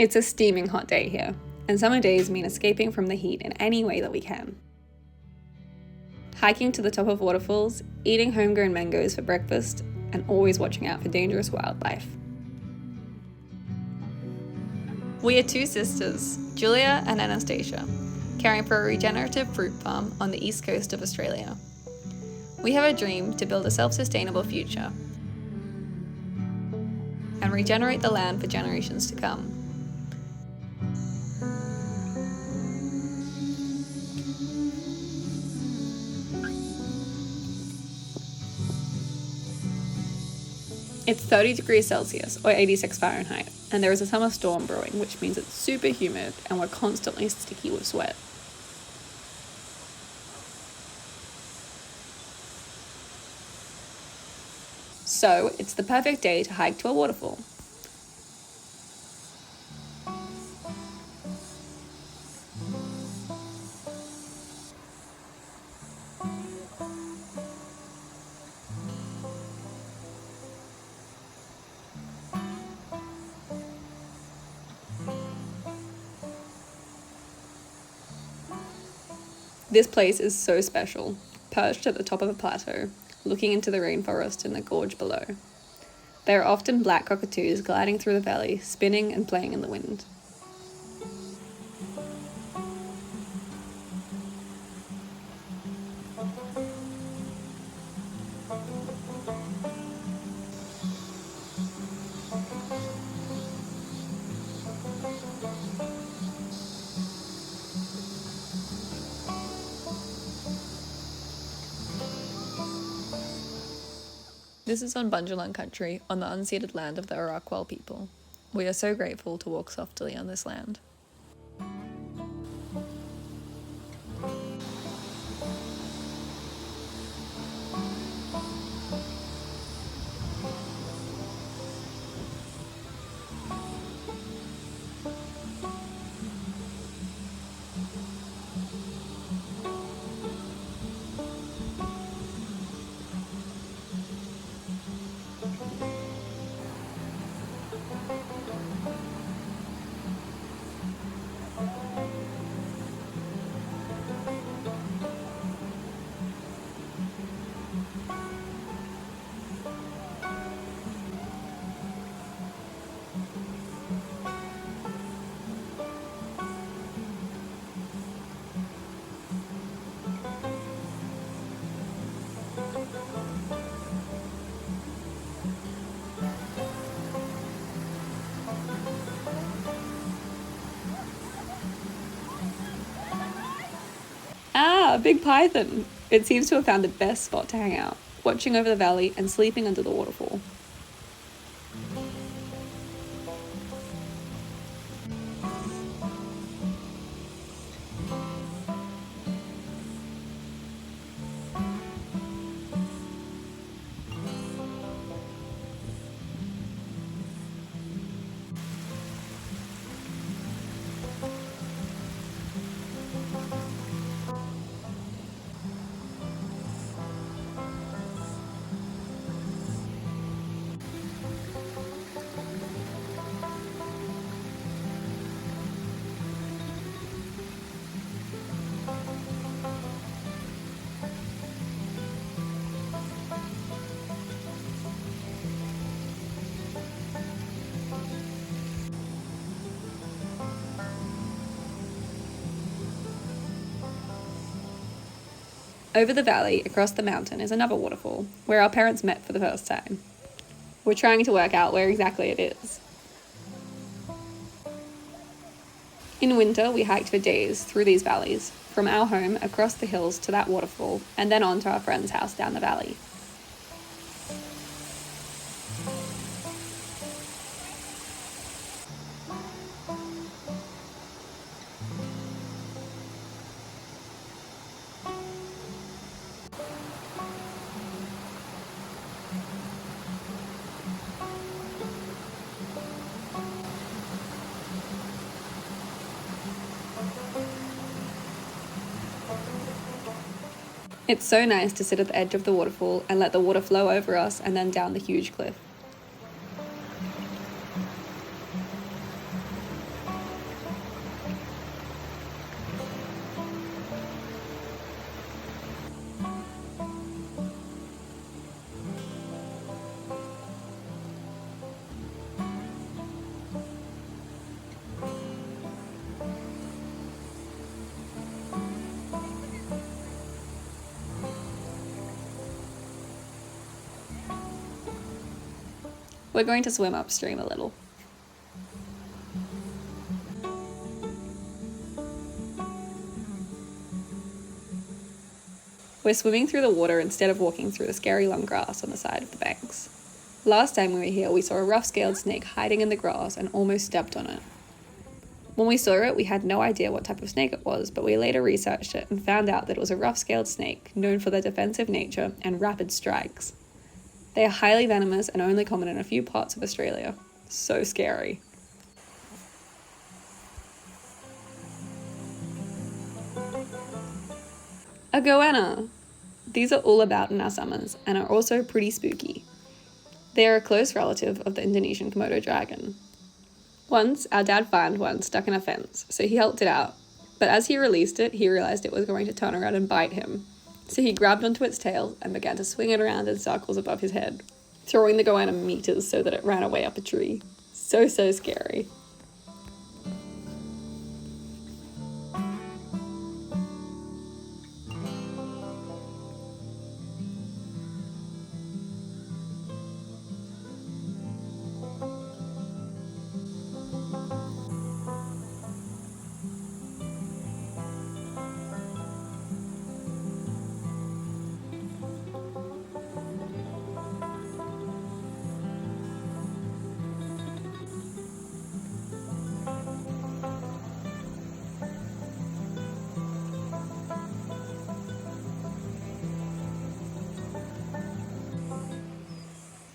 It's a steaming hot day here, and summer days mean escaping from the heat in any way that we can. Hiking to the top of waterfalls, eating homegrown mangoes for breakfast, and always watching out for dangerous wildlife. We are two sisters, Julia and Anastasia, caring for a regenerative fruit farm on the east coast of Australia. We have a dream to build a self-sustainable future and regenerate the land for generations to come. It's 30 degrees Celsius, or 86 Fahrenheit, and there is a summer storm brewing, which means it's super humid and we're constantly sticky with sweat. So, it's the perfect day to hike to a waterfall. This place is so special, perched at the top of a plateau, looking into the rainforest in the gorge below. There are often black cockatoos gliding through the valley, spinning and playing in the wind. This is on Bunjalung country, on the unceded land of the Arakwal people. We are so grateful to walk softly on this land. Ah, a big python! It seems to have found the best spot to hang out, watching over the valley and sleeping under the waterfall. Over the valley, across the mountain, is another waterfall, where our parents met for the first time. We're trying to work out where exactly it is. In winter, we hiked for days through these valleys, from our home across the hills to that waterfall, and then on to our friend's house down the valley. It's so nice to sit at the edge of the waterfall and let the water flow over us and then down the huge cliff. We're going to swim upstream a little. We're swimming through the water instead of walking through the scary long grass on the side of the banks. Last time we were here, we saw a rough-scaled snake hiding in the grass and almost stepped on it. When we saw it, we had no idea what type of snake it was, but we later researched it and found out that it was a rough-scaled snake known for their defensive nature and rapid strikes. They are highly venomous and only common in a few parts of Australia. So scary. A goanna! These are all about in our summers and are also pretty spooky. They are a close relative of the Indonesian Komodo dragon. Once, our dad found one stuck in a fence, so he helped it out. But as he released it, he realized it was going to turn around and bite him. So he grabbed onto its tail and began to swing it around in circles above his head, throwing the goanna meters so that it ran away up a tree. So scary.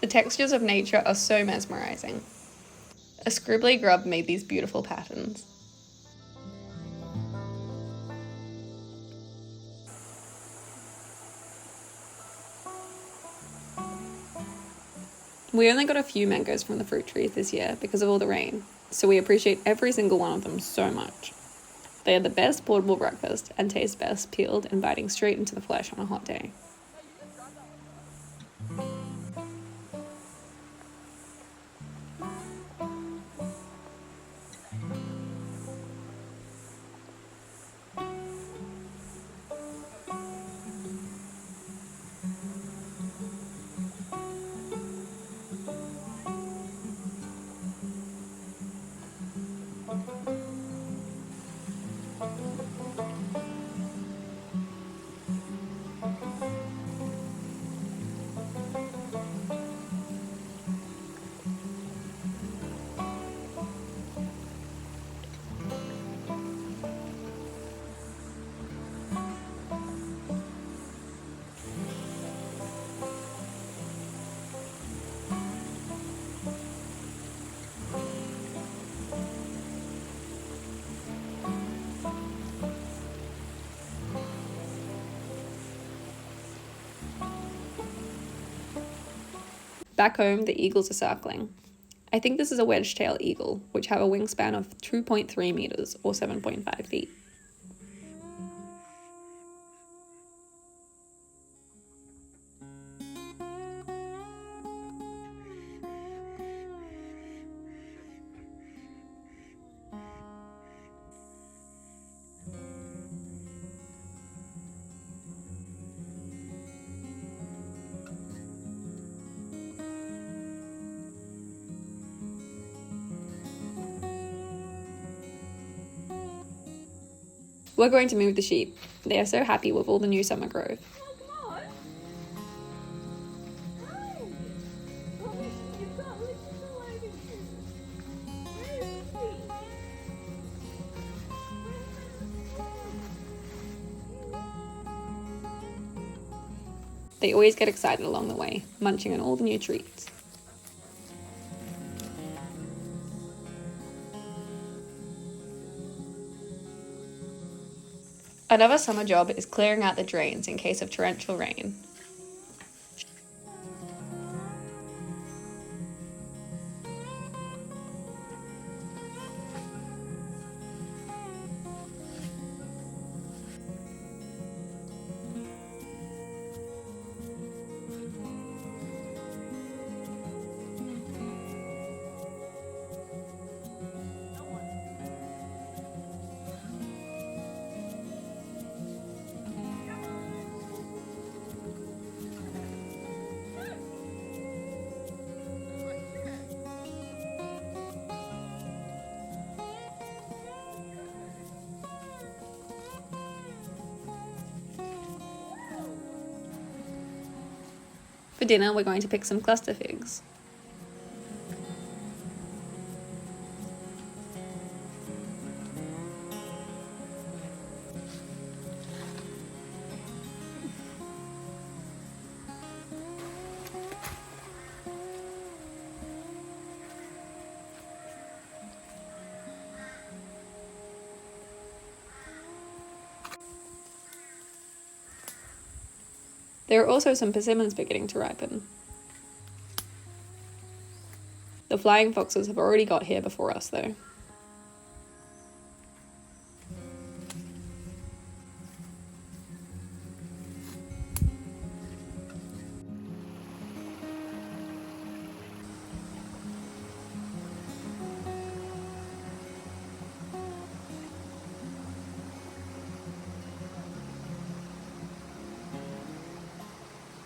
The textures of nature are so mesmerizing. A scribbly grub made these beautiful patterns. We only got a few mangoes from the fruit trees this year because of all the rain, so we appreciate every single one of them so much. They are the best portable breakfast and taste best peeled and biting straight into the flesh on a hot day. Back home, the eagles are circling. I think this is a wedge-tail eagle, which have a wingspan of 2.3 meters or 7.5 feet. We're going to move the sheep. They are so happy with all the new summer growth. They always get excited along the way, munching on all the new treats. Another summer job is clearing out the drains in case of torrential rain. For dinner, we're going to pick some cluster figs. There are also some persimmons beginning to ripen. The flying foxes have already got here before us, though.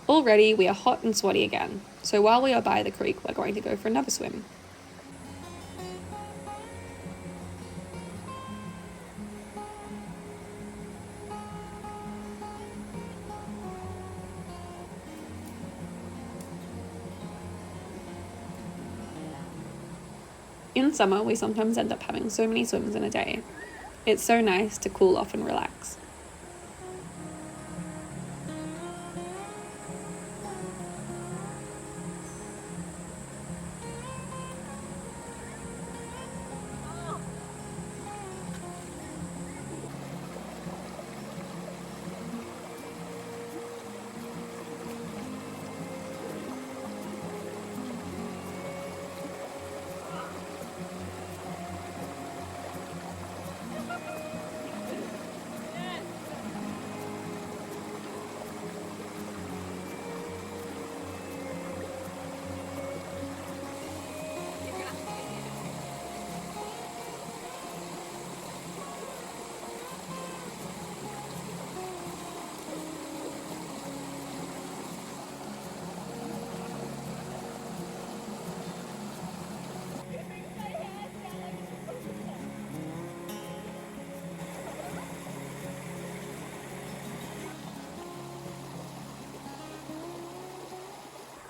Already, we are hot and sweaty again, so while we are by the creek, we're going to go for another swim. In summer, we sometimes end up having so many swims in a day. It's so nice to cool off and relax.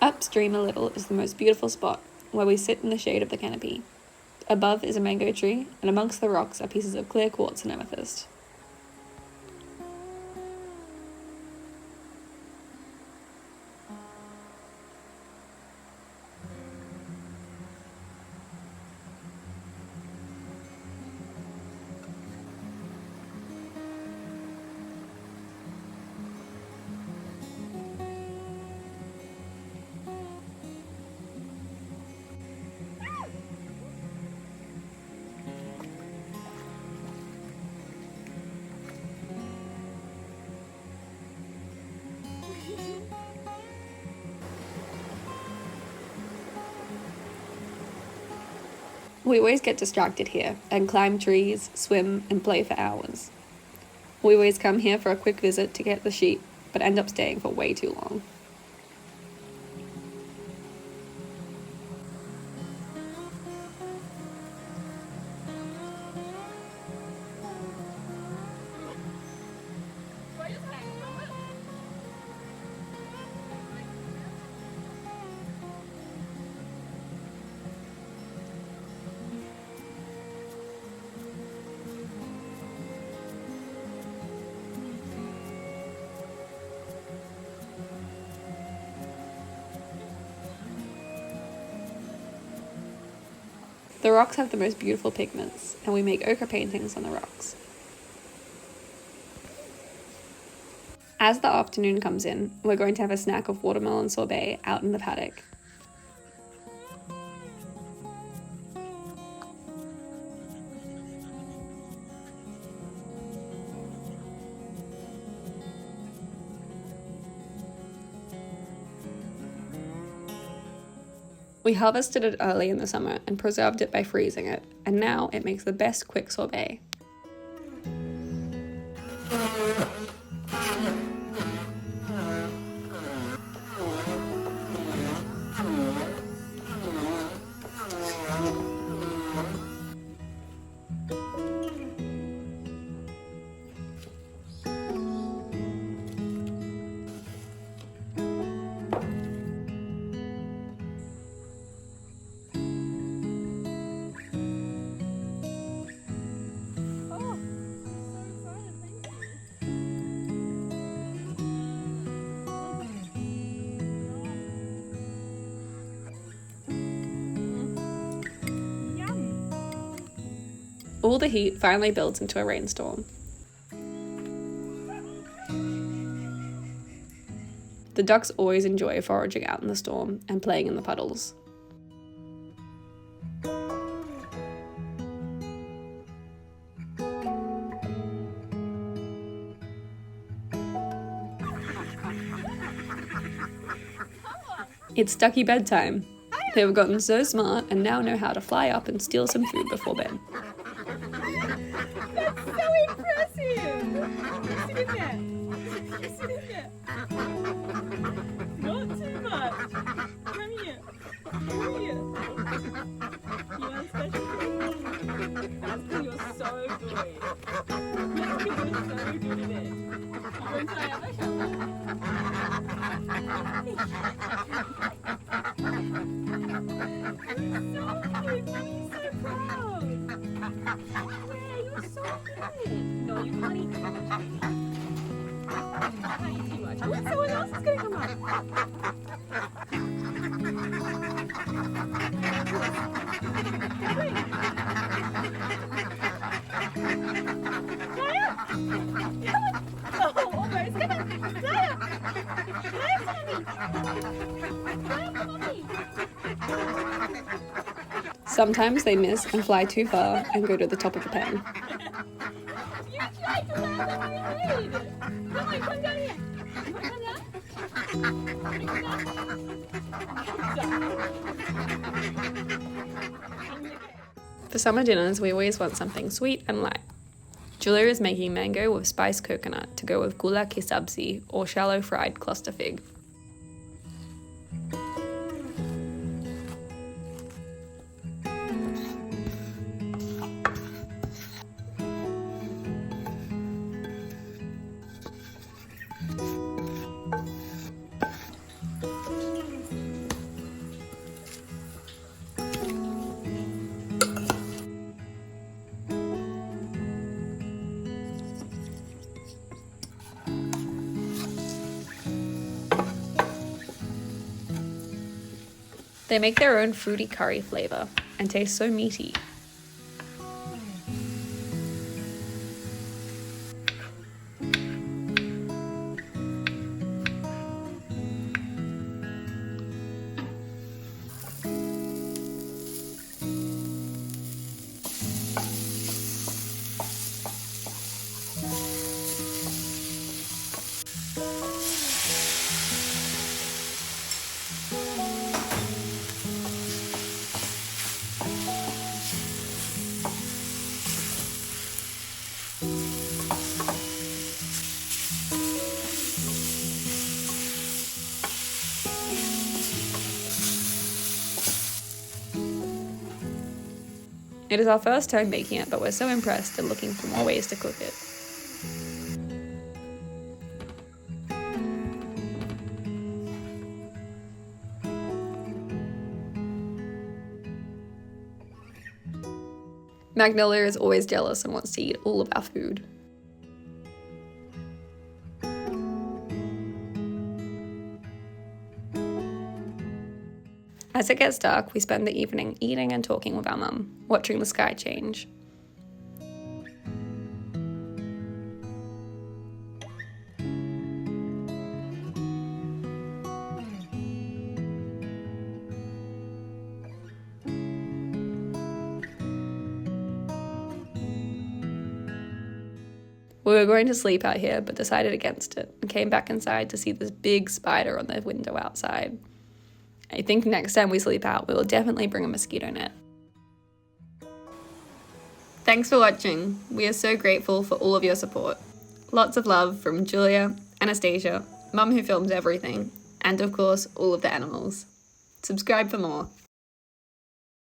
Upstream a little is the most beautiful spot, where we sit in the shade of the canopy. Above is a mango tree, and amongst the rocks are pieces of clear quartz and amethyst. We always get distracted here and climb trees, swim, and play for hours. We always come here for a quick visit to get the sheep, but end up staying for way too long. The rocks have the most beautiful pigments, and we make ochre paintings on the rocks. As the afternoon comes in, we're going to have a snack of watermelon sorbet out in the paddock. We harvested it early in the summer and preserved it by freezing it, and now it makes the best quick sorbet. All the heat finally builds into a rainstorm. The ducks always enjoy foraging out in the storm and playing in the puddles. It's ducky bedtime. They've gotten so smart and now know how to fly up and steal some food before bed. That's so impressive! Sit in there. Sit in there. Not too much. Come here. Come here. You want special food? That's because you're so good. You're so good at it. You want to try other shots? No, you can't eat too much. You can't eat too much. Oh, someone else is going to come up. Oh, almost. Come on. Zaya. Sometimes they miss and fly too far and go to the top of the pen. You tried to land on your head. Come on, come down here. You want to come down? For summer dinners, we always want something sweet and light. Julia is making mango with spiced coconut to go with gular sabzi, or shallow fried cluster fig. They make their own fruity curry flavour and taste so meaty. It is our first time making it, but we're so impressed and looking for more ways to cook it. Magnolia is always jealous and wants to eat all of our food. As it gets dark, we spend the evening eating and talking with our mum, watching the sky change. We were going to sleep out here, but decided against it and came back inside to see this big spider on the window outside. I think next time we sleep out, we will definitely bring a mosquito net. Thanks for watching. We are so grateful for all of your support. Lots of love from Julia, Anastasia, Mum who films everything, and of course, all of the animals. Subscribe for more.